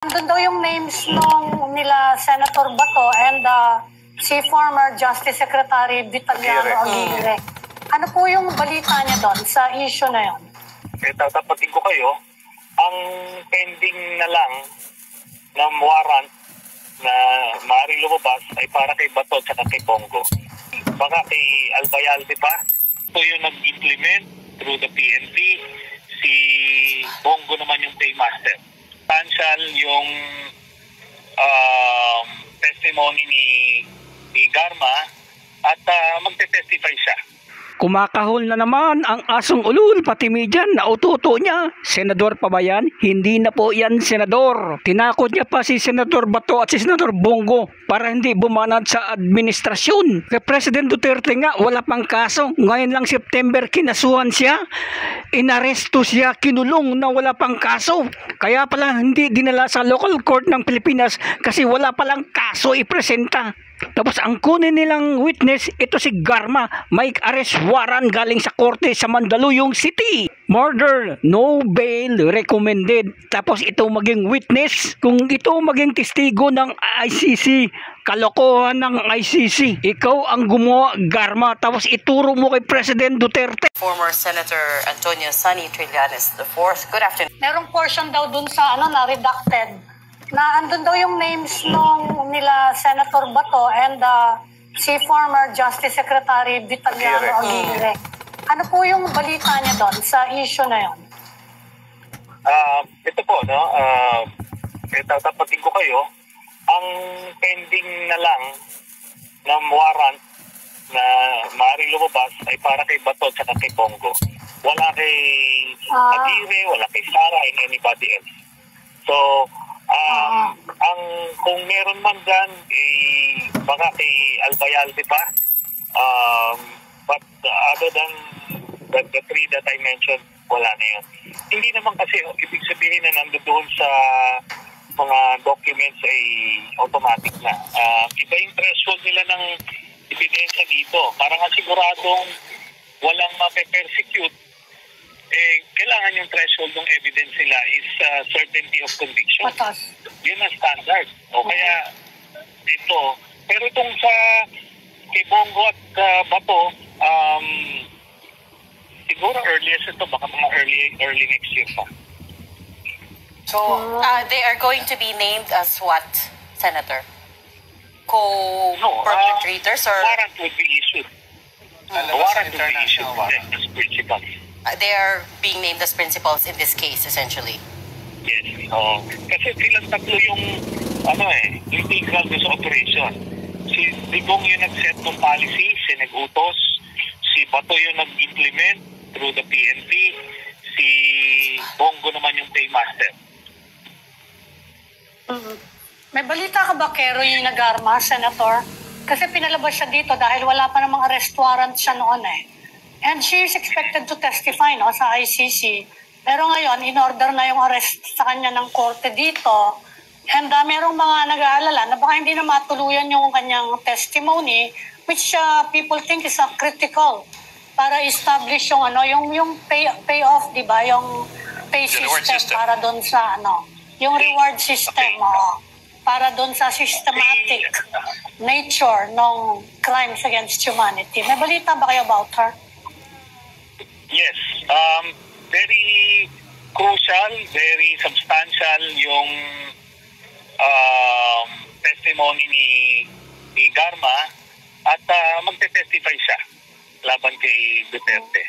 Nandun daw yung names nung nila Senator Bato and si former Justice Secretary Vitaliano Aguirre. Ano po yung balita niya doon sa issue na yun? Tatapatin ko kayo, ang pending na lang ng warrant na maaaring lumabas ay para kay Bato at kay Bongo. Baka kay Albayalde pa. Ito yung nag-implement through the PNP. Si Bongo naman yung paymaster. Substantial yung testimony ni Garma at magte-testify siya. Kumakahol na naman ang asong ulul pati midyan na ututo niya. Senador pa ba yan? Hindi na po yan senador. Tinakot niya pa si Senador Bato at si Senador Bongo para hindi bumanat sa administrasyon. Kay President Duterte nga wala pang kaso. Ngayon lang September kinasuhan siya. Inaresto siya, kinulong na wala pang kaso. Kaya pala hindi dinala sa local court ng Pilipinas kasi wala palang kaso ipresenta. Tapos ang kunin nilang witness, ito si Garma, may arrest warrant galing sa korte sa Mandaluyong City. Murder, no bail recommended. Tapos ito maging witness, kung ito maging testigo ng ICC, kalokohan ng ICC. Ikaw ang gumawa, Garma, tapos ituro mo kay President Duterte. Former Senator Antonio Sonny Trillanes IV. Good afternoon. Merong portion daw dun sa na redacted na andun daw yung names nung nila Senator Bato and si former Justice Secretary Vitaliano Aguirre. Ano po yung balita niya doon sa issue na yun? Ito po, no? Tatapatin ko kayo, ang pending na lang ng warrant na maaaring lumabas ay para kay Bato at kay Bongo. Wala kay Aguirre, wala kay Sara and anybody else. So, ang kung meron man dyan, baka kay Albayalde pa. But other than the three that I mentioned, wala na yun. Hindi naman kasi ibig sabihin na nandoon sa mga documents ay automatic na. Iba yung threshold nila ng ebidensya dito. Para nga siguradong walang mape-persecute, kailangan yung threshold ng evidence nila is certainty of conviction. Patas. Yun ang standard. O kaya ito. Pero itong sa kay Bongo at Bato, siguro earliest ito, baka mga early next year pa. So, they are going to be named as what, Senator? Co-perpetrators or? Warrant would be issued. Warrant would be issued as principals. They are being named as principals in this case, essentially. Yes. Kasi silang tatlo yung integral sa operation. Si Digong yung nag-set ng policy, si nag-utos. Si Bato yung nag-implement through the PNP. Si Bongo naman yung paymaster. May balita ka ba, Keroy Nagarma, Senator? Kasi pinalabas siya dito dahil wala pa namang arrest warrant siya noon And she is expected to testify sa ICC. Pero ngayon, in-order na yung arrest sa kanya ng korte dito. And merong mga nag-aalala na baka hindi na matuluyan yung kanyang testimony, which people think is critical para establish yung yung payoff, di ba? Yung pay system para doon sa yung reward system para doon sa systematic nature ng crimes against humanity. May balita ba kayo about her? Yes. Very crucial, very substantial yung testimony ni Garma at magte-testify siya laban kay Duterte.